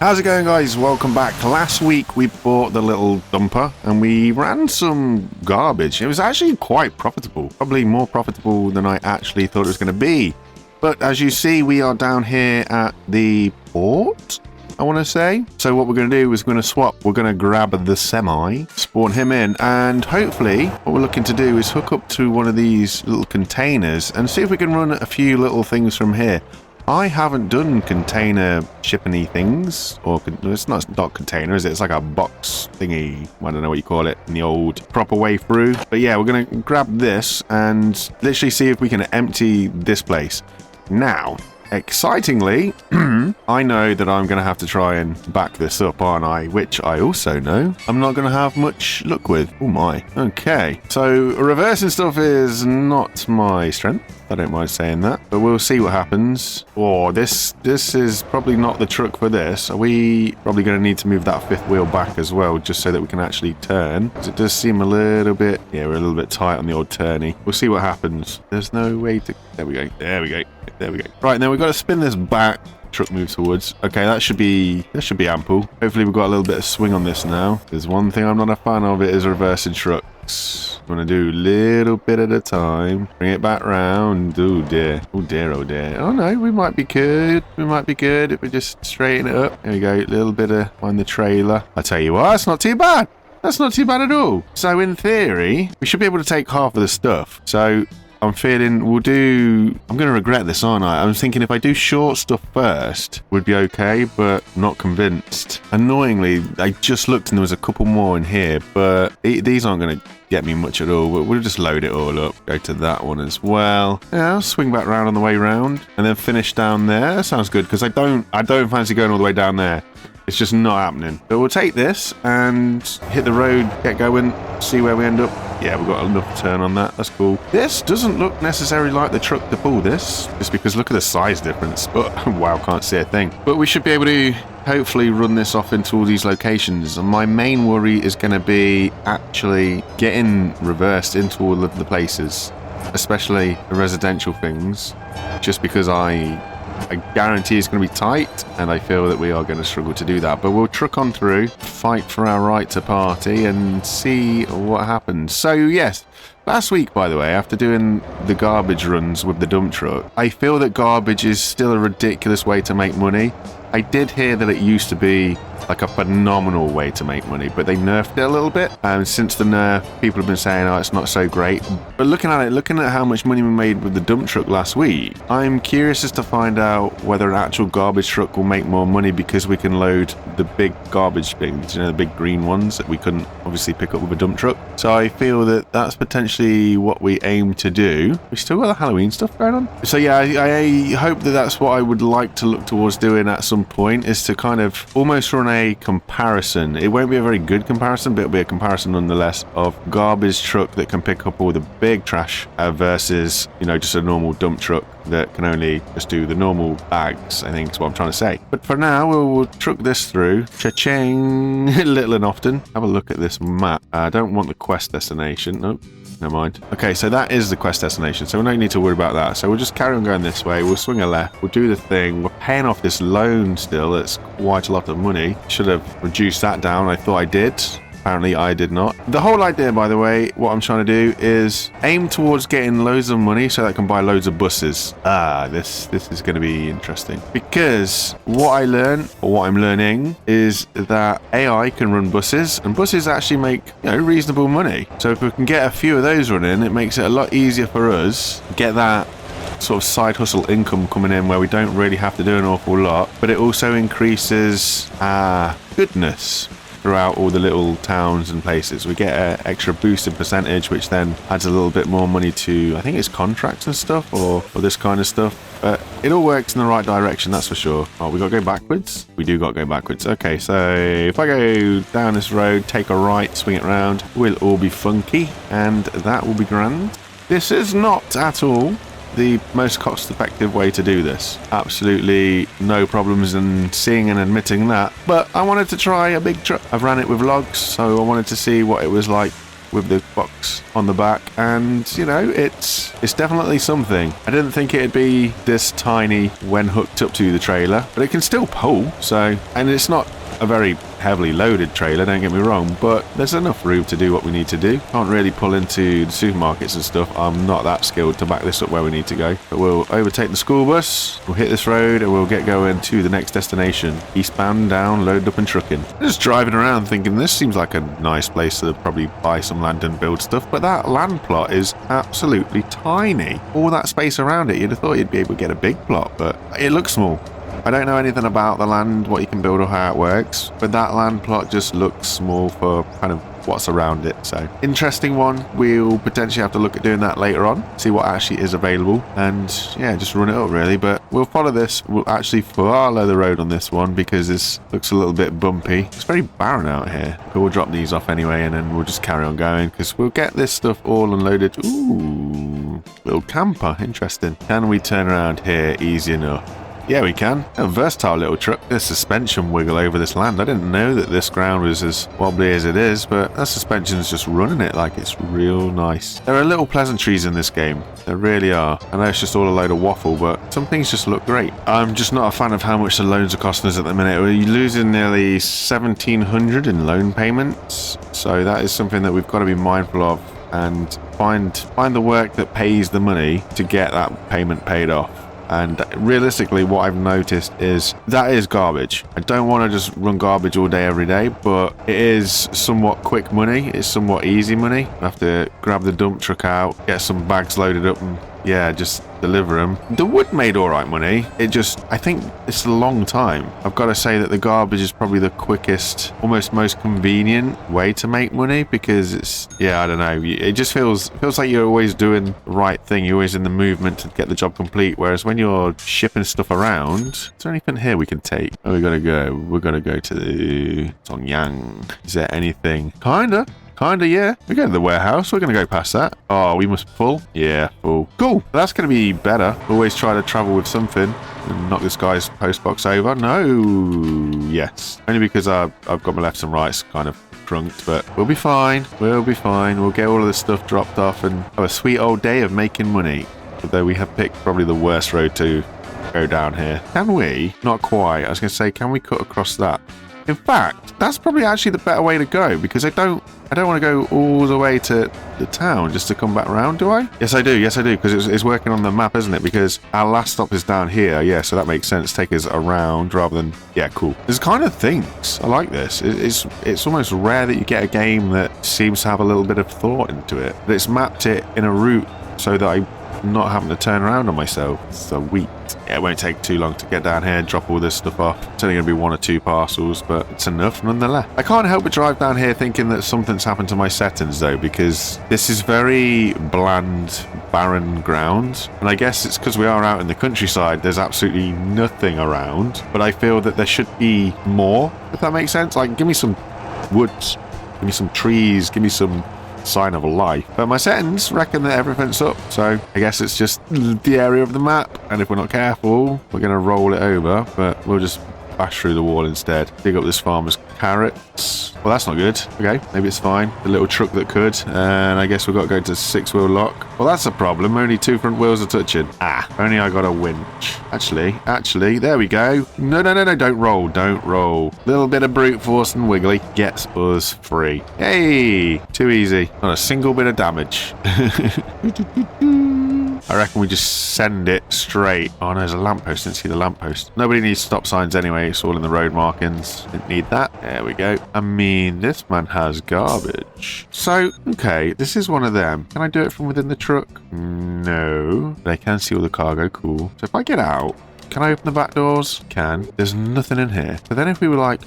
How's it going, guys? Welcome back. Last week we bought the little dumper and we ran some garbage. It was actually quite profitable, probably more profitable than I actually thought it was going to be. But as you see, we are down here at the port, I want to say. So what we're going to do is we're going to swap. We're going to grab the semi, spawn him in, and hopefully what we're looking to do is hook up to one of these little containers and see if we can run a few little things from here. I haven't done container shipping-y things, or it's not container, is it? It's like a box thingy. I don't know what you call it in the old proper way through. But yeah, we're going to grab this and literally see if we can empty this place. Now, excitingly, I know that I'm going to have to try and back this up, aren't I? Which I also know I'm not going to have much luck with. Oh my. Okay. So reversing stuff is not my strength. I don't mind saying that, but we'll see what happens. Oh, this is probably not the truck for this. Are we probably going to need to move that fifth wheel back as well, just so that we can actually turn? Because it does seem a little bit, yeah, we're a little bit tight on the old turny. We'll see what happens. There's no way to, there we go, there we go, there we go. Right, now we've got to spin this back. Truck moves forwards. Okay, that should be ample. Hopefully we've got a little bit of swing on this now. There's one thing I'm not a fan of, it is reversing trucks. I'm gonna do a little bit at a time. Bring it back round. Oh dear. Oh dear, oh dear. Oh no, we might be good. We might be good if we just straighten it up. There we go, a little bit of on the trailer. I tell you what, that's not too bad. That's not too bad at all. So in theory, we should be able to take half of the stuff. So I'm feeling I'm going to regret this, aren't I? I'm thinking if I do short stuff first, would be okay, but not convinced. Annoyingly, I just looked and there was a couple more in here, but these aren't going to get me much at all. But we'll just load it all up. Go to that one as well. Yeah, I'll swing back round on the way round and then finish down there. That sounds good because I don't fancy going all the way down there. It's just not happening. But we'll take this and hit the road, get going, see where we end up. Yeah, we've got enough turn on that. That's cool. This doesn't look necessarily like the truck to pull this, just because look at the size difference. But wow, can't see a thing. But we should be able to hopefully run this off into all these locations. And my main worry is going to be actually getting reversed into all of the places, especially the residential things, just because I guarantee it's going to be tight, and I feel that we are going to struggle to do that. But we'll truck on through, fight for our right to party, and see what happens. So yes, last week, by the way, after doing the garbage runs with the dump truck, I feel that garbage is still a ridiculous way to make money. I did hear that it used to be like a phenomenal way to make money, but they nerfed it a little bit. And since the nerf, people have been saying, oh, it's not so great. But looking at how much money we made with the dump truck last week, I'm curious as to find out whether an actual garbage truck will make more money because we can load the big garbage bins, you know, the big green ones that we couldn't obviously pick up with a dump truck. So I feel that that's potentially what we aim to do. We still got the Halloween stuff going on. So yeah, I hope that that's what I would like to look towards doing at some point, is to kind of almost run a comparison. It won't be a very good comparison, but it'll be a comparison nonetheless of garbage truck that can pick up all the big trash versus, you know, just a normal dump truck that can only just do the normal bags, I think is what I'm trying to say. But for now, we'll truck this through. Cha-ching! Little and often. Have a look at this map. I don't want the quest destination. Nope. Never mind. Okay, so that is the quest destination, so we don't need to worry about that. So we'll just carry on going this way. We'll swing a left. We'll do the thing. We're paying off this loan still. That's quite a lot of money. Should have reduced that down. I thought I did. Apparently I did not. The whole idea, by the way, what I'm trying to do is aim towards getting loads of money so that I can buy loads of buses. This is going to be interesting. Because what I learn, or what I'm learning, is that AI can run buses, and buses actually make, you know, reasonable money. So if we can get a few of those running, it makes it a lot easier for us to get that sort of side hustle income coming in where we don't really have to do an awful lot, but it also increases our goodness throughout all the little towns and places. We get an extra boost in percentage, which then adds a little bit more money to, I think it's contracts and stuff, or this kind of stuff. But it all works in the right direction, that's for sure. Oh, we got to go backwards? We do got to go backwards. Okay, so if I go down this road, take a right, swing it round, we'll all be funky, and that will be grand. This is not at all the most cost-effective way to do this. Absolutely no problems in seeing and admitting that. But I wanted to try a big truck. I've ran it with logs, so I wanted to see what it was like with the box on the back, and you know, it's definitely something. I didn't think it'd be this tiny when hooked up to the trailer, but it can still pull. So, and it's not a very heavily loaded trailer, don't get me wrong, but there's enough room to do what we need to do. Can't really pull into the supermarkets and stuff. I'm not that skilled to back this up where we need to go, but we'll overtake the school bus, we'll hit this road, and we'll get going to the next destination, eastbound, down, loaded up and trucking. Just driving around thinking this seems like a nice place to probably buy some land and build stuff, but that land plot is absolutely tiny. All that space around it, you'd have thought you'd be able to get a big plot, but it looks small. I don't know anything about the land, what you can build or how it works, but that land plot just looks small for kind of what's around it. So, interesting one. We'll potentially have to look at doing that later on, see what actually is available, and yeah, just run it up really. But we'll follow this. We'll actually follow the road on this one because this looks a little bit bumpy. It's very barren out here, but we'll drop these off anyway, and then we'll just carry on going because we'll get this stuff all unloaded. Ooh, little camper. Interesting. Can we turn around here easy enough? Yeah, we can. A versatile little truck. There's suspension wiggle over this land. I didn't know that this ground was as wobbly as it is, but that suspension's just running it like it's real nice. There are little pleasantries in this game. There really are. I know it's just all a load of waffle, but some things just look great. I'm just not a fan of how much the loans are costing us at the minute. We're losing nearly 1,700 in loan payments, so that is something that we've got to be mindful of and find the work that pays the money to get that payment paid off. And realistically, what I've noticed is that is garbage. I don't want to just run garbage all day, every day, but it is somewhat quick money. It's somewhat easy money. I have to grab the dump truck out, get some bags loaded up, and yeah, just deliver them. The wood made all right money. I think it's a long time. I've got to say that the garbage is probably the quickest, almost most convenient way to make money because it's, yeah, I don't know. It just feels like you're always doing the right thing. You're always in the movement to get the job complete. Whereas when you're shipping stuff around, is there anything here we can take? Oh, we gotta go. We're gonna go to the Songyang. Is there anything? Kinda, yeah. We go to the warehouse. We're going to go past that. Oh, we must pull. Yeah, pull. Cool. That's going to be better. Always try to travel with something and knock this guy's postbox over. No. Yes. Only because I've got my lefts and rights kind of crunked, but we'll be fine. We'll be fine. We'll get all of this stuff dropped off and have a sweet old day of making money. Although we have picked probably the worst road to go down here. Can we? Not quite. I was going to say, can we cut across that? In fact, that's probably actually the better way to go because I don't want to go all the way to the town just to come back around, do I? Yes, I do, because it's working on the map, isn't it? Because our last stop is down here, yeah, so that makes sense. Take us around rather than, yeah, cool. There's kind of things. I like this. It's almost rare that you get a game that seems to have a little bit of thought into it. But it's mapped it in a route so that I'm not having to turn around on myself. Sweet. Yeah, it won't take too long to get down here and drop all this stuff off. It's only going to be 1 or 2 parcels, but it's enough nonetheless. I can't help but drive down here thinking that something's happened to my settings though, because this is very bland, barren ground. And I guess it's because we are out in the countryside, there's absolutely nothing around. But I feel that there should be more, if that makes sense. Like, give me some woods, give me some trees, give me some sign of life. But my settings reckon that everything's up, so I guess it's just the area of the map, and if we're not careful we're gonna roll it over, but we'll just bash through the wall instead. Dig up this farmer's carrots. Well, that's not good. Okay, maybe it's fine. The little truck that could, and I guess we've got to go to 6-wheel lock. Well, that's a problem. Only 2 front wheels are touching. Only I got a winch. Actually, there we go. No, don't roll. Little bit of brute force and wiggly gets us free. Hey, too easy. Not a single bit of damage. I reckon we just send it straight. Oh no, there's a lamppost. Didn't see the lamppost. Nobody needs stop signs anyway. It's all in the road markings. Didn't need that. There we go. I mean, this man has garbage. So, okay, this is one of them. Can I do it from within the truck? No. But I can see all the cargo. Cool. So if I get out, can I open the back doors? Can. There's nothing in here. But then if we were like,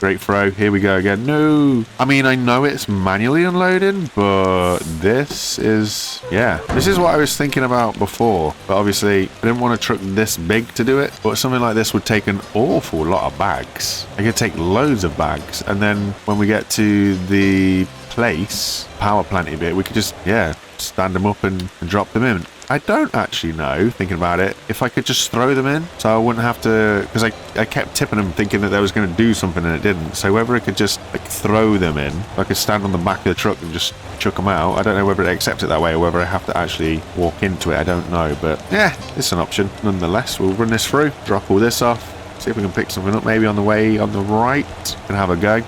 great throw. Here we go again. No. I mean, I know it's manually unloading, but this is, yeah. This is what I was thinking about before. But obviously, I didn't want a truck this big to do it. But something like this would take an awful lot of bags. I could take loads of bags. And then when we get to the place, power planty bit, we could just, yeah, stand them up and drop them in. I don't actually know, thinking about it, if I could just throw them in so I wouldn't have to, because I kept tipping them thinking that they was going to do something and it didn't. So whether I could just like throw them in, I could stand on the back of the truck and just chuck them out. I don't know whether it accepts it that way or whether I have to actually walk into it. I don't know, but yeah, it's an option. Nonetheless, we'll run this through, drop all this off. See if we can pick something up, maybe on the way on the right and have a go.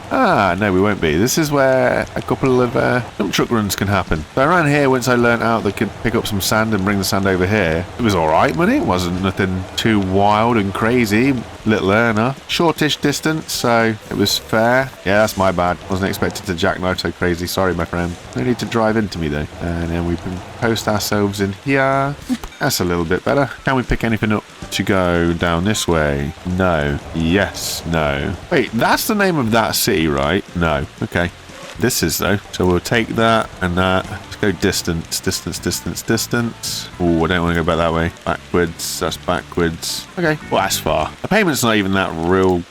No, we won't be. This is where a couple of dump truck runs can happen. So around here, once I learned out they could pick up some sand and bring the sand over here, it was all right money. It wasn't nothing too wild and crazy. Little earner, shortish distance, so it was fair. Yeah, that's my bad. Wasn't expected to jackknife so crazy. Sorry, my friend. No need to drive into me though. And then we can post ourselves in here. That's a little bit better. Can we pick anything up to go down this way? No. Yes. No. Wait, that's the name of that city, right? No. Okay. This is though. So we'll take that and that. Let's go distance, distance, distance, distance. Oh, I don't want to go back that way. Backwards. That's backwards. Okay. Well, that's far. The payment's not even that real.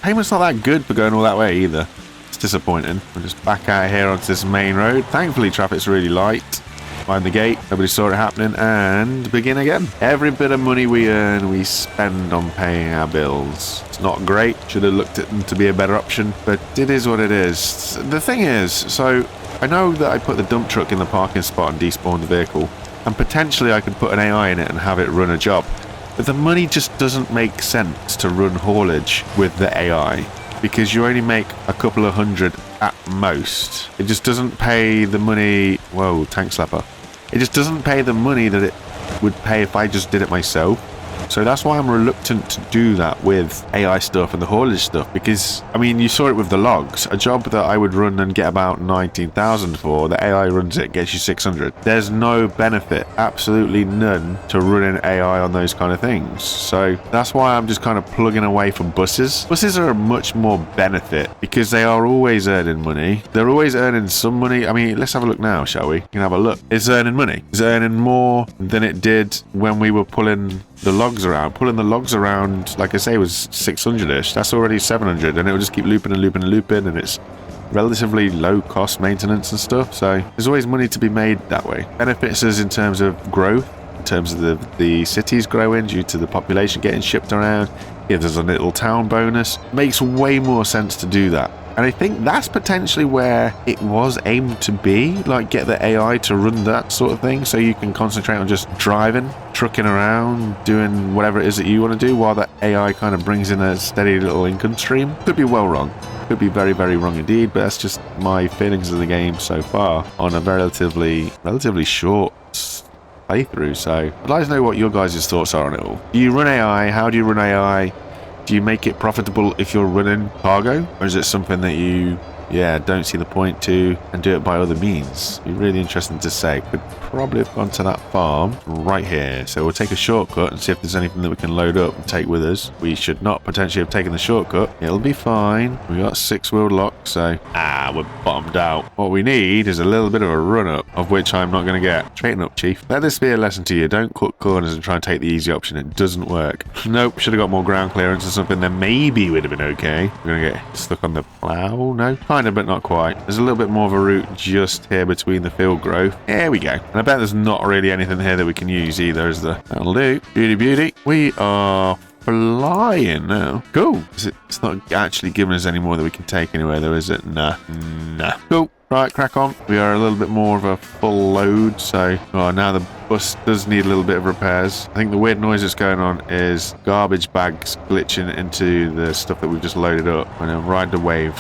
Payment's not that good for going all that way either. It's disappointing. We'll just back out here onto this main road. Thankfully, traffic's really light. Find the gate, nobody saw it happening, and begin again. Every bit of money we earn, we spend on paying our bills. It's not great, should have looked at them to be a better option, but it is what it is. The thing is, so I know that I put the dump truck in the parking spot and despawned the vehicle, and potentially I could put an AI in it and have it run a job, but the money just doesn't make sense to run haulage with the AI, because you only make a couple of hundred at most. It just doesn't pay the money. Whoa, tank slapper. It just doesn't pay the money that it would pay if I just did it myself. So that's why I'm reluctant to do that with AI stuff and the haulage stuff, because, I mean, you saw it with the logs. A job that I would run and get about 19,000 for, the AI runs it, gets you 600. There's no benefit, absolutely none, to running AI on those kind of things. So that's why I'm just kind of plugging away from buses. Buses are a much more benefit because they are always earning money. They're always earning some money. I mean, let's have a look now, shall we? You can have a look. It's earning money. It's earning more than it did when we were pulling the logs around. Pulling the logs around, like I say, was 600-ish. That's already 700, and it will just keep looping and looping and looping, and it's relatively low cost maintenance and stuff. So there's always money to be made that way. Benefits us in terms of growth, in terms of the cities growing due to the population getting shipped around. If there's a little town bonus, makes way more sense to do that. And I think that's potentially where it was aimed to be, like get the AI to run that sort of thing, so you can concentrate on just driving, trucking around, doing whatever it is that you want to do, while the AI kind of brings in a steady little income stream. Could be well wrong. Could be very, very wrong indeed, but that's just my feelings of the game so far on a relatively short playthrough. So I'd like to know what your guys' thoughts are on it all. Do you run AI? How do you run AI? Do you make it profitable if you're running cargo? Or is it something that you, don't see the point to and do it by other means? It'd be really interesting to say. Could probably have gone to that farm right here. So we'll take a shortcut and see if there's anything that we can load up and take with us. We should not potentially have taken the shortcut. It'll be fine. We got 6-wheel lock, so we're bottomed out. What we need is a little bit of a run-up, of which I'm not going to get. Straighten up, Chief. Let this be a lesson to you. Don't cut corners and try and take the easy option. It doesn't work. Nope, should have got more ground clearance or something. Then maybe we'd have been okay. We're going to get stuck on the plow. No, kind of, but not quite. There's a little bit more of a route just here between the field growth. There we go. And I bet there's not really anything here that we can use either, is there? That'll do. Beauty, beauty. We are flying now. Cool. It's not actually giving us any more that we can take anywhere, though, is it? Nah. Cool. Right, crack on. We are a little bit more of a full load, so now the bus does need a little bit of repairs. I think the weird noise that's going on is garbage bags glitching into the stuff that we've just loaded up, and then ride the wave.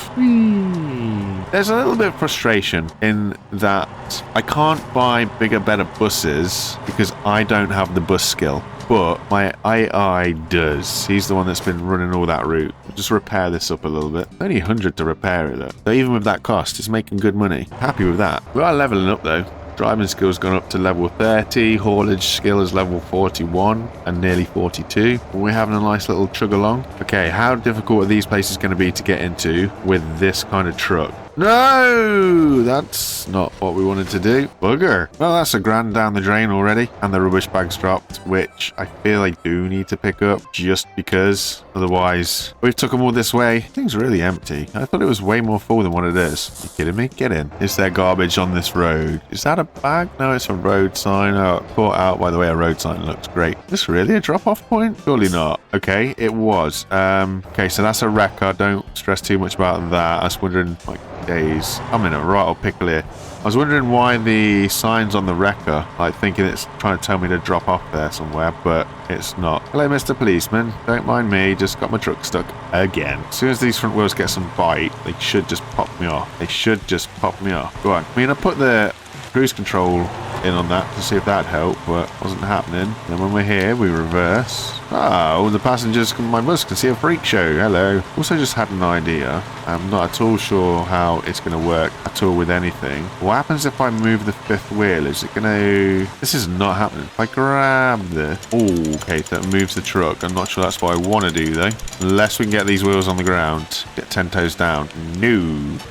There's a little bit of frustration in that I can't buy bigger, better buses because I don't have the bus skill. But my AI does. He's the one that's been running all that route. Just repair this up a little bit. Only 100 to repair it though. So even with that cost, it's making good money. Happy with that. We are leveling up though. Driving skill's gone up to level 30. Haulage skill is level 41 and nearly 42. We're having a nice little chug along. Okay, how difficult are these places going to be to get into with this kind of truck? No, that's not what we wanted to do. Bugger. Well, that's a grand down the drain already. And the rubbish bag's dropped, which I feel I do need to pick up just because. Otherwise, we've took them all this way. Thing's really empty. I thought it was way more full than what it is. Are you kidding me? Get in. Is there garbage on this road? Is that a bag? No, it's a road sign. Oh, caught out. By the way, a road sign looks great. Is this really a drop-off point? Surely not. Okay, it was. Okay, so that's a wrecker. Don't stress too much about that. I was wondering, like, days. I'm in a right old pickle here. I was wondering why the sign's on the wrecker, like thinking it's trying to tell me to drop off there somewhere, but it's not. Hello, Mr. Policeman. Don't mind me, just got my truck stuck again. As soon as these front wheels get some bite, they should just pop me off. They should just pop me off. Go on. I mean, I put the cruise control in on that to see if that'd help, but it wasn't happening. Then when we're here, we reverse. Oh, the passengers from my bus can see a freak show. Hello. Also just had an idea. I'm not at all sure how it's going to work at all with anything. What happens if I move the fifth wheel? Is it going to... This is not happening. If I grab this... Oh, okay, so it moves the truck. I'm not sure that's what I want to do, though. Unless we can get these wheels on the ground. Get 10 toes down. No.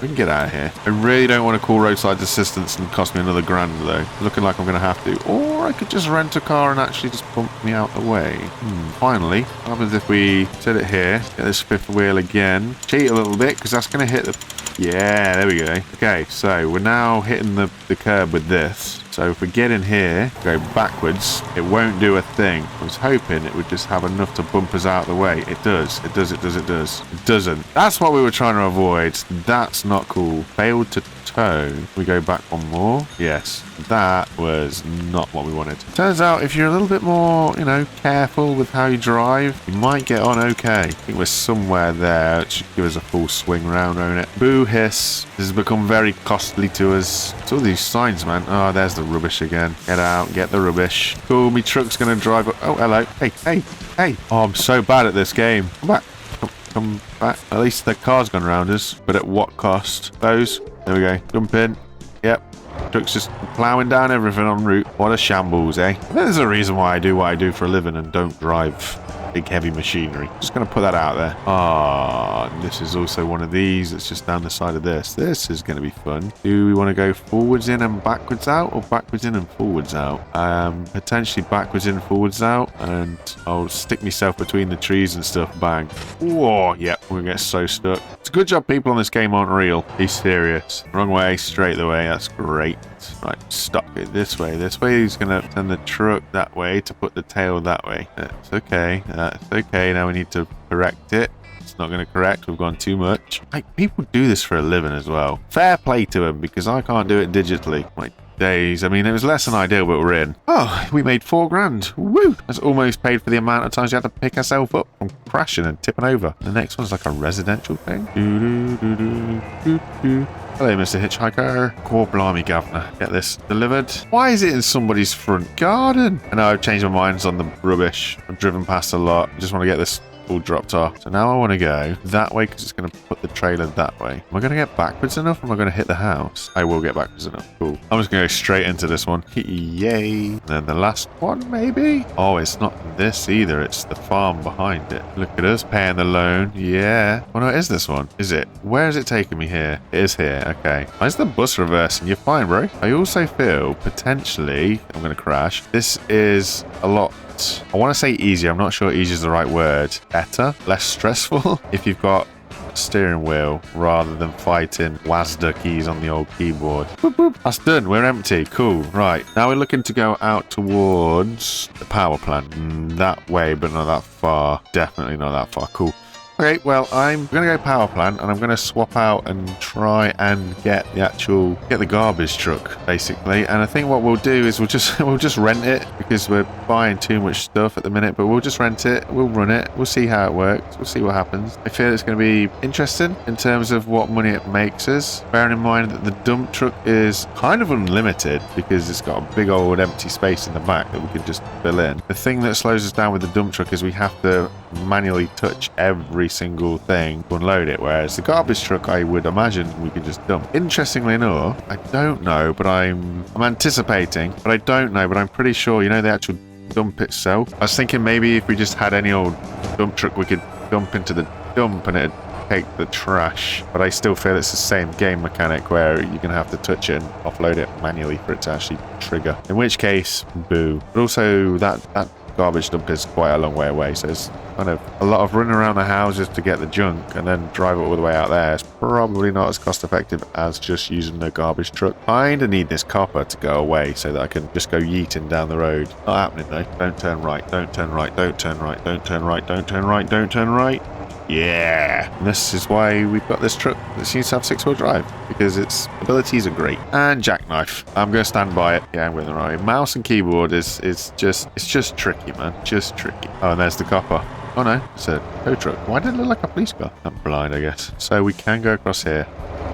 We can get out of here. I really don't want to call roadside assistance and cost me another grand, though. Looking like I'm going to have to. Or I could just rent a car and actually just bump me out the way. Finally, what happens if we set it here, get this fifth wheel again, cheat a little bit because that's going to hit the... Yeah, there we go. Okay, so we're now hitting the curb with this. So if we get in here, go backwards, it won't do a thing. I was hoping it would just have enough to bump us out of the way. It does. It does. It does. It does. It doesn't. That's what we were trying to avoid. That's not cool. Failed to tow. We go back one more. Yes. That was not what we wanted. Turns out if you're a little bit more, you know, careful with how you drive, you might get on okay. I think we're somewhere there. It should give us a full swing round on it. Boo hiss. This has become very costly to us. It's all these signs, man. Oh, there's the rubbish again. Get out. Get the rubbish. Cool. Me truck's going to drive up. Oh, hello. Hey, hey, hey. Oh, I'm so bad at this game. Come back. Come back. At least the car's gone round us. But at what cost? Those. There we go. Jump in. Yep. Truck's just ploughing down everything en route. What a shambles, eh? There's a reason why I do what I do for a living and don't drive big heavy machinery. Just going to put that out there. Ah, this is also one of these. It's just down the side of this. This is going to be fun. Do we want to go forwards in and backwards out, or backwards in and forwards out? Potentially backwards in, forwards out, and I'll stick myself between the trees and stuff. Bang. Whoa, yep, we're going to get so stuck. It's a good job people on this game aren't real. Be serious. Wrong way, straight the way. That's great. Right, stop it this way. This way he's going to send the truck that way to put the tail that way. That's okay. That's okay. Now we need to correct it. It's not going to correct. We've gone too much. Like, people do this for a living as well. Fair play to them, because I can't do it digitally. My days. I mean, it was less than ideal, but we're in. Oh, we made 4 grand. Woo! That's almost paid for the amount of times you had to pick yourself up from crashing and tipping over. The next one's like a residential thing. Hello, Mr. Hitchhiker. Core blimey, governor. Get this delivered. Why is it in somebody's front garden? I know I've changed my minds on the rubbish. I've driven past a lot. I just want to get this all dropped off. So now I want to go that way because it's going to put the trailer that way. Am I going to get backwards enough, or am I going to hit the house? I will get backwards enough. Cool. I'm just going to go straight into this one. Yay. And then the last one, maybe? Oh, it's not this either. It's the farm behind it. Look at us paying the loan. Yeah. Oh, no, it is this one. Is it? Where is it taking me here? It is here. Okay. Why is the bus reversing? You're fine, bro. I also feel potentially, I'm going to crash. This is a lot, I want to say easier. I'm not sure easy is the right word. Better, less stressful if you've got a steering wheel rather than fighting WASD keys on the old keyboard. Boop, boop. That's done. We're empty. Cool. Right. Now we're looking to go out towards the power plant. That way, but not that far. Definitely not that far. Cool. Okay, well, I'm going to go power plant, and I'm going to swap out and try and get the garbage truck, basically. And I think what we'll do is we'll just rent it, because we're buying too much stuff at the minute, but we'll just rent it, we'll run it, we'll see how it works, we'll see what happens. I feel it's going to be interesting in terms of what money it makes us, bearing in mind that the dump truck is kind of unlimited, because it's got a big old empty space in the back that we can just fill in. The thing that slows us down with the dump truck is we have to manually touch every single thing to unload it, whereas the garbage truck, I would imagine we could just dump. Interestingly enough, I don't know, but I'm anticipating, but I don't know, but I'm pretty sure, you know, the actual dump itself. I was thinking maybe if we just had any old dump truck, we could dump into the dump and it'd take the trash, but I still feel it's the same game mechanic where you're going to have to touch it and offload it manually for it to actually trigger. In which case, boo. But also, that garbage dump is quite a long way away, so it's kind of a lot of running around the houses to get the junk and then drive it all the way out there. It's probably not as cost effective as just using the garbage truck. I kinda need this copper to go away so that I can just go yeeting down the road. Not happening though. Don't turn right, don't turn right, don't turn right, don't turn right, don't turn right, don't turn right. Yeah, and this is why we've got this truck that seems to have 6-wheel drive, because its abilities are great. And jackknife, I'm going to stand by it. Yeah, I'm with the right. Mouse and keyboard is just tricky, man, just tricky. Oh, and there's the copper. Oh no, it's a tow truck. Why did it look like a police car? I'm blind, I guess. So we can go across here.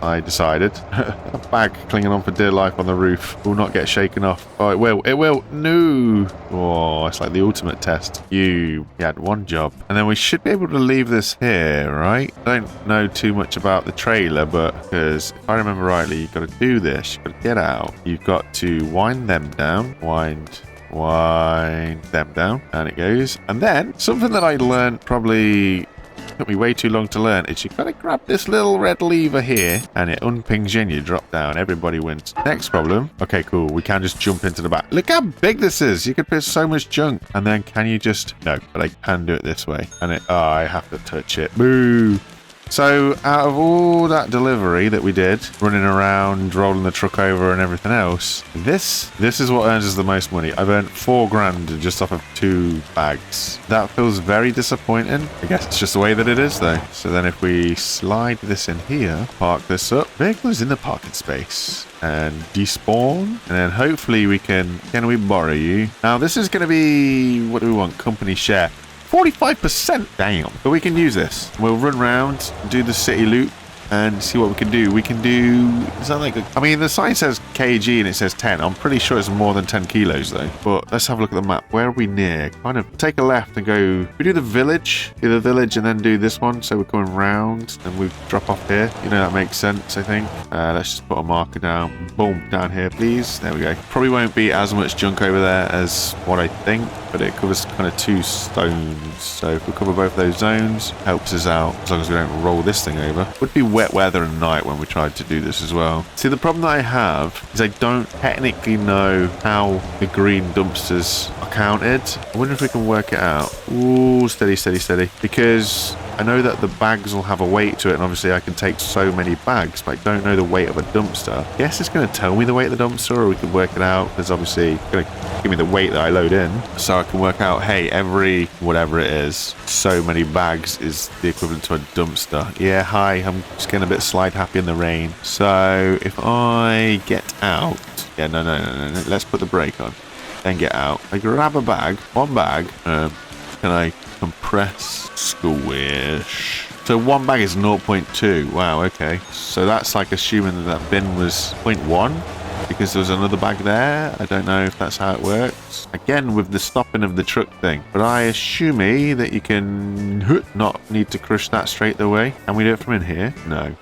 I decided. A bag clinging on for dear life on the roof will not get shaken off. Oh, it will. It will. No. Oh, it's like the ultimate test. You had one job. And then we should be able to leave this here, right? I don't know too much about the trailer, but because if I remember rightly, you've got to do this. You've got to get out. You've got to wind them down. Wind them down. And it goes. And then something that I learned probably took me way too long to learn is you've got to grab this little red lever here and it unpings you and you drop down. Everybody wins. Next problem. Okay, cool. We can just jump into the back. Look how big this is. You could put so much junk. And then can you just... No, but I can do it this way. And it... Oh, I have to touch it. Boo! So out of all that delivery that we did, running around, rolling the truck over and everything else, this is what earns us the most money. I've earned $4,000 just off of 2 bags. That feels very disappointing. I guess it's just the way that it is though. So then if we slide this in here, park this up, vehicle is in the parking space. And despawn, and then hopefully we can we borrow you? Now this is going to be, what do we want? Company share. 45%, damn. But we can use this. We'll run around, do the city loop, and see what we can do. We can do... Is that like I mean, the sign says kg and it says 10. I'm pretty sure it's more than 10 kilos, though. But let's have a look at the map. Where are we near? Kind of take a left and go... We do the village. Do the village and then do this one. So we're going round and we drop off here. You know, that makes sense, I think. Let's just put a marker down. Boom, down here, please. There we go. Probably won't be as much junk over there as what I think, but it covers kind of 2 stones. So if we cover both those zones, helps us out as long as we don't roll this thing over. Would be wet weather and night when we tried to do this as well. See, the problem that I have is I don't technically know how the green dumpsters are counted. I wonder if we can work it out. Ooh, steady, steady, steady. Because I know that the bags will have a weight to it, and obviously I can take so many bags, but I don't know the weight of a dumpster. I guess it's going to tell me the weight of the dumpster, or we can work it out, because obviously it's going to give me the weight that I load in, so I can work out, hey, every whatever it is, so many bags is the equivalent to a dumpster. Yeah, hi, I'm just getting a bit slide happy in the rain. So if I get out, yeah, no, let's put the brake on, then get out. I grab a bag, one bag, can I compress, squish. So one bag is 0.2. Wow, okay. So that's like assuming that bin was 0.1 because there was another bag there. I don't know if that's how it works. Again, with the stopping of the truck thing. But I assume that you can not need to crush that straight away. Can we do it from in here? No.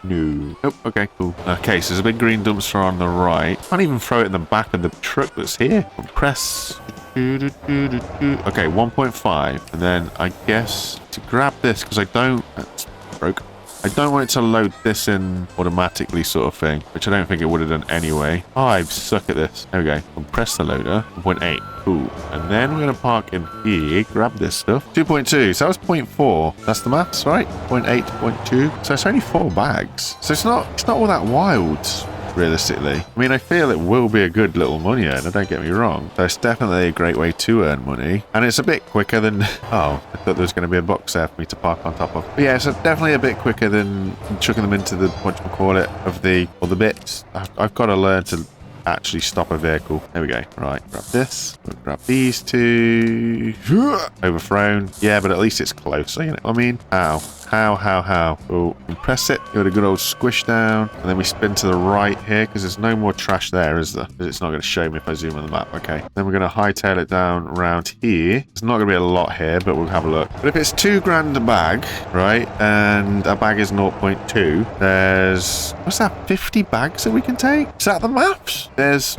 Oh, okay, cool. Okay, so there's a big green dumpster on the right. Can't even throw it in the back of the truck that's here. Compress. Okay, 1.5. And then I guess to grab this, because I don't... That's broke. I don't want it to load this in automatically sort of thing, which I don't think it would have done anyway. Oh, I suck at this. There we go. Compress the loader. 1.8. Cool. And then we're going to park in here, grab this stuff. 2.2. So that was 0.4. That's the maths, right? 0.8, 0.2. So it's only 4 bags. So it's not all that wild, realistically. I mean, I feel it will be a good little money earner, don't get me wrong. So it's definitely a great way to earn money. And it's a bit quicker than... Oh, I thought there was going to be a box there for me to park on top of. But yeah, it's definitely a bit quicker than chucking them into the, whatchamacallit, of the bits. I've got to learn to actually stop a vehicle. There we go. Right, grab this. We'll grab these 2. Overthrown. Yeah, but at least it's closer, you know what I mean? How? Oh, press it, give it a good old squish down, and then we spin to the right here, because there's no more trash there, is there? It's not going to show me if I zoom on the map. Okay. Then we're going to hightail it down around here. There's not going to be a lot here, but we'll have a look. But if it's $2,000 a bag, right, and a bag is 0.2, there's... What's that? 50 bags that we can take? Is that the maps? There's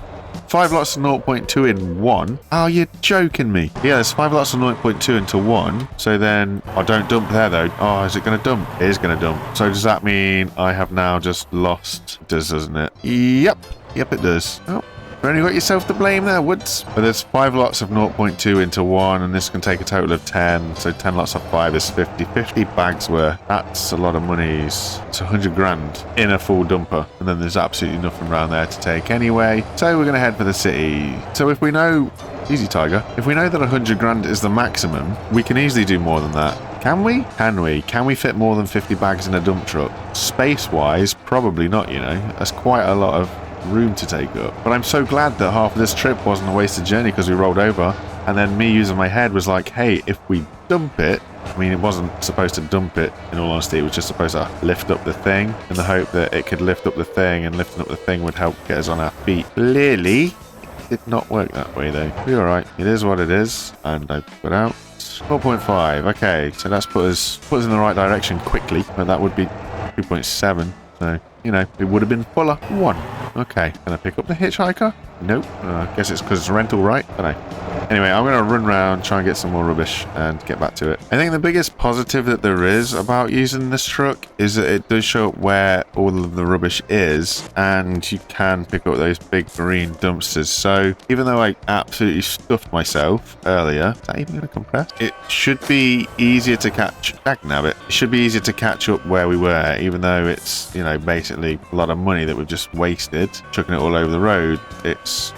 5 lots of 0.2 in 1. Oh, you're joking me. Yeah, there's 5 lots of 0.2 into 1. So then, I don't dump there though. Oh, is it going to dump? It is going to dump. So does that mean I have now just lost? It does, doesn't it? Yep. Yep, it does. Oh. You only got yourself to blame there, Woods. But there's 5 lots of 0.2 into 1, and this can take a total of 10. So 10 lots of 5 is 50. 50 bags worth. That's a lot of monies. It's 100 grand in a full dumper. And then there's absolutely nothing around there to take anyway. So we're going to head for the city. So if we know... Easy, Tiger. If we know that 100 grand is the maximum, we can easily do more than that. Can we? Can we? Can we fit more than 50 bags in a dump truck? Space-wise, probably not, you know. That's quite a lot of room to take up. But I'm so glad that half of this trip wasn't a wasted journey because we rolled over, and then me using my head was like, hey, if we dump it, I mean, it wasn't supposed to dump it, in all honesty. It was just supposed to lift up the thing in the hope that it could lift up the thing, and lifting up the thing would help get us on our feet. Clearly, it did not work that way, though. We're all right. It is what it is, and I put out 4.5. Okay, so that's put us in the right direction quickly, but that would be 2.7. So, you know, it would have been fuller. 1. Okay, can I pick up the hitchhiker? Nope. I guess it's because it's rental, right? Don't know. Anyway, I'm going to run around, try and get some more rubbish, and get back to it. I think the biggest positive that there is about using this truck is that it does show up where all of the rubbish is, and you can pick up those big green dumpsters. So even though I absolutely stuffed myself earlier, is that even going to compress? It should be easier to catch. Dagnabbit. It should be easier to catch up where we were, even though it's, you know, basically a lot of money that we've just wasted chucking it all over the road.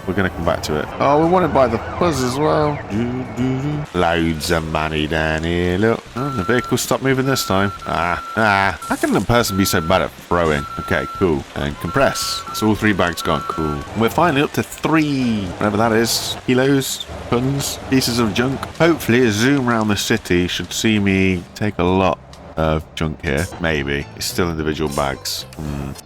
We're going to come back to it. Oh, we want to buy the fuzz as well. Loads of money down here, look. Oh, the vehicle stopped moving this time. How can a person be so bad at throwing? Okay, cool. And compress. It's all 3 bags gone. Cool. We're finally up to 3, whatever that is, kilos, tons, pieces of junk. Hopefully a zoom around the city should see me take a lot of junk here. Maybe. It's still individual bags.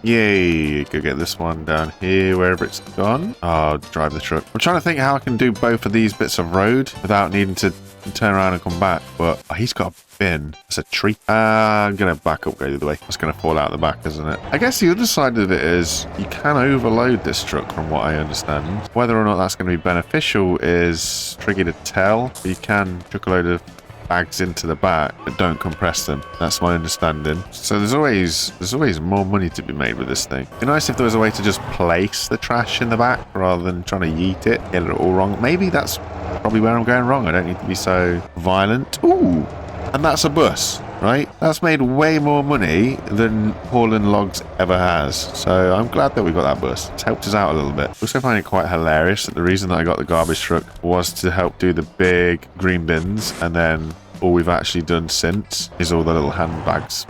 Yay. Go get this one down here, wherever it's gone. I'll drive the truck. I'm trying to think how I can do both of these bits of road without needing to turn around and come back. But he's got a bin. It's a tree. I'm going to back up, go the other way. It's going to fall out the back, isn't it? I guess the other side of it is you can overload this truck from what I understand. Whether or not that's going to be beneficial is tricky to tell. You can chuck a load of bags into the back, but don't compress them. That's my understanding. So there's always more money to be made with this thing. It'd be nice if there was a way to just place the trash in the back rather than trying to yeet it, get it all wrong. Maybe that's probably where I'm going wrong. I don't need to be so violent. Ooh, and that's a bus, right? That's made way more money than hauling logs ever has. So I'm glad that we got that bus. It's helped us out a little bit. I also find it quite hilarious that the reason that I got the garbage truck was to help do the big green bins, and then all we've actually done since is all the little handbags.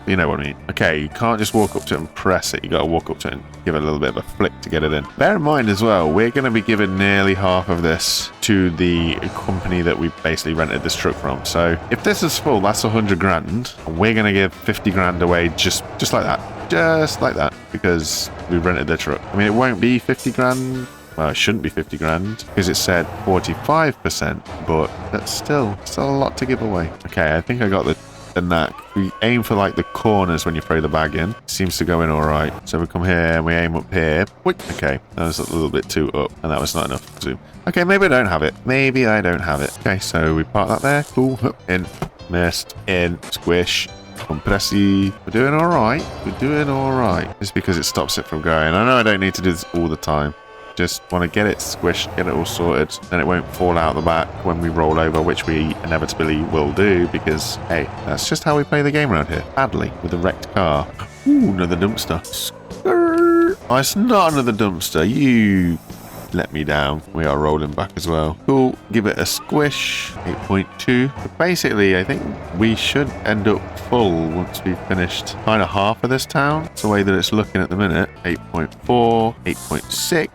You know what I mean. Okay, you can't just walk up to it and press it. You got to walk up to it and give it a little bit of a flick to get it in. Bear in mind as well, we're going to be giving nearly half of this to the company that we basically rented this truck from. So if this is full, that's 100 grand. And we're going to give 50 grand away just like that. Just like that, because we rented the truck. I mean, it won't be 50 grand. Well, it shouldn't be 50 grand because it said 45%, but that's still a lot to give away. Okay, I think I got the knack. We aim for like the corners when you throw the bag in. It seems to go in all right. So we come here and we aim up here. Okay, that was a little bit too up, and that was not enough zoom. Okay, maybe I don't have it. Maybe I don't have it. Okay, so we park that there. Cool. In, missed, in, squish. Compressy. We're doing all right. We're doing all right. It's because it stops it from going. I know I don't need to do this all the time. Just want to get it squished, get it all sorted, then it won't fall out the back when we roll over, which we inevitably will do, because, hey, that's just how we play the game around here. Badly, with a wrecked car. Ooh, another dumpster. Skrrr. Oh, it's not another dumpster. You let me down. We are rolling back as well. Cool. Give it a squish. 8.2. But basically, I think we should end up full once we've finished kind of half of this town. It's the way that it's looking at the minute. 8.4. 8.6.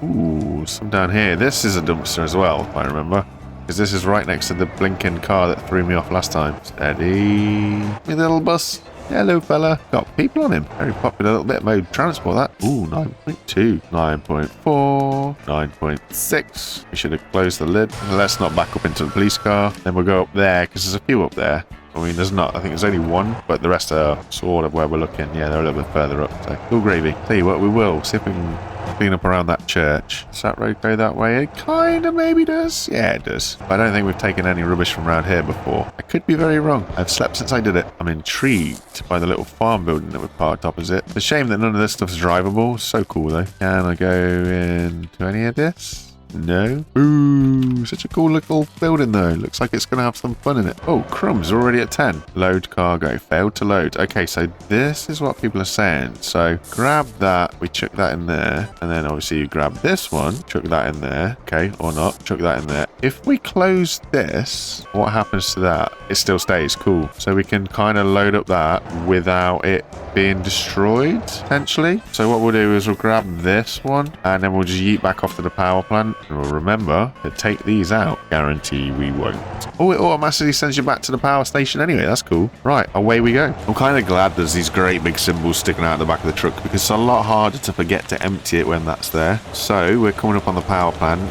Ooh, some down here. This is a dumpster as well, if I remember. Because this is right next to the blinking car that threw me off last time. Steady. My little bus. Hello, fella. Got people on him. Very popular little bit of mode transport, that. Ooh, 9.2. 9.4. 9.6. We should have closed the lid. Let's not back up into the police car. Then we'll go up there, because there's a few up there. I mean, there's not. I think there's only one, but the rest are sort of where we're looking. Yeah, they're a little bit further up. So, cool gravy. Tell you what, we will. See if we can clean up around that church. Does that road go that way? It kind of maybe does. Yeah, it does. But I don't think we've taken any rubbish from around here before. I could be very wrong. I've slept since I did it. I'm intrigued by the little farm building that we've parked opposite. It's a shame that none of this stuff's drivable. So cool though. Can I go into any of this? No. Ooh, such a cool little building though. Looks like it's going to have some fun in it. Oh, crumbs, we're already at 10. Load cargo. Failed to load. Okay, so this is what people are saying. So grab that. We chuck that in there. And then obviously you grab this one. Chuck that in there. Okay, or not. Chuck that in there. If we close this, what happens to that? It still stays. Cool. So we can kind of load up that without it being destroyed, potentially. So what we'll do is we'll grab this one and then we'll just yeet back off to the power plant. And we'll remember to take these out. Guarantee we won't. Oh, it automatically sends you back to the power station anyway. That's cool. Right, away we go. I'm kind of glad there's these great big symbols sticking out the back of the truck because it's a lot harder to forget to empty it when that's there. So we're coming up on the power plant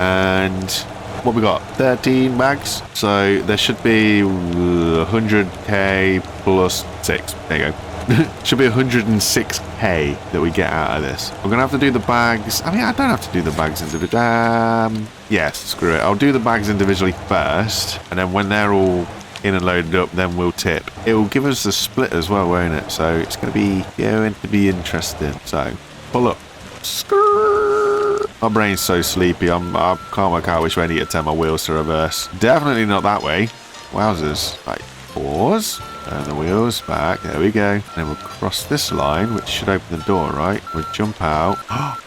and what we got? 13 bags. So there should be 100k plus 6. There you go. Should be 106k that we get out of this. We're gonna have to do the bags. I mean, I don't have to do the bags individually. Yes, screw it. I'll do the bags individually first, and then when they're all in and loaded up, then we'll tip. It will give us the split as well, won't it? So it's going to be interesting. So pull up. My brain's so sleepy. I can't work out which way to get to turn my wheels to reverse. Definitely not that way. Wowzers. Right, pause. Turn the wheels back. There we go. And then we'll cross this line, which should open the door, right? We'll jump out.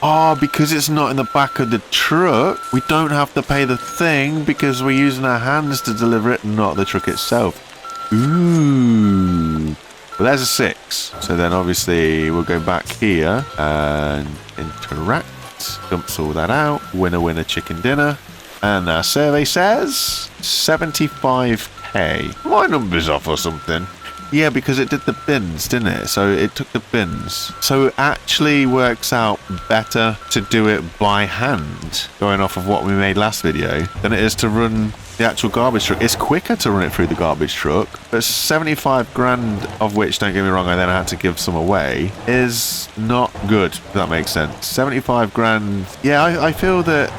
Oh, because it's not in the back of the truck, we don't have to pay the thing because we're using our hands to deliver it, not the truck itself. Ooh. Well, there's a 6. So then obviously we'll go back here and interact. Dumps all that out. Winner, winner, chicken dinner. And our survey says 75k. My number's off or something. Yeah, because it did the bins, didn't it? So it took the bins. So it actually works out better to do it by hand, going off of what we made last video, than it is to run the actual garbage truck. It's quicker to run it through the garbage truck, but 75 grand of which, don't get me wrong, I then had to give some away, is not good, if that makes sense. 75 grand. Yeah, I feel that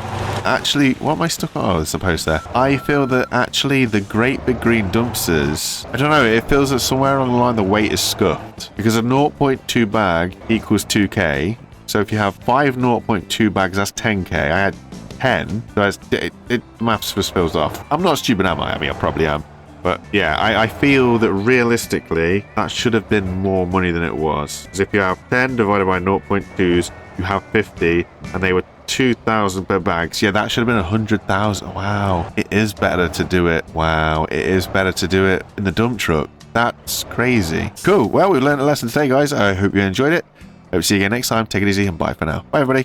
actually, what am I stuck on? Oh, there's a post there. I feel that actually the great big green dumpsters, I don't know, it feels that somewhere along the line the weight is scuffed because a 0.2 bag equals 2k. So if you have 5 0.2 bags, that's 10k. I had 10, so maths just feels off. I'm not stupid, am I? I mean, I probably am. But yeah, I feel that realistically, that should have been more money than it was. Because if you have 10 divided by 0.2s, you have 50, and they were 2,000 per bags. Yeah, that should have been 100,000. Wow, it is better to do it. Wow, it is better to do it in the dump truck. That's crazy. Cool. Well, we've learned a lesson today, guys. I hope you enjoyed it. Hope to see you again next time. Take it easy and bye for now. Bye, everybody.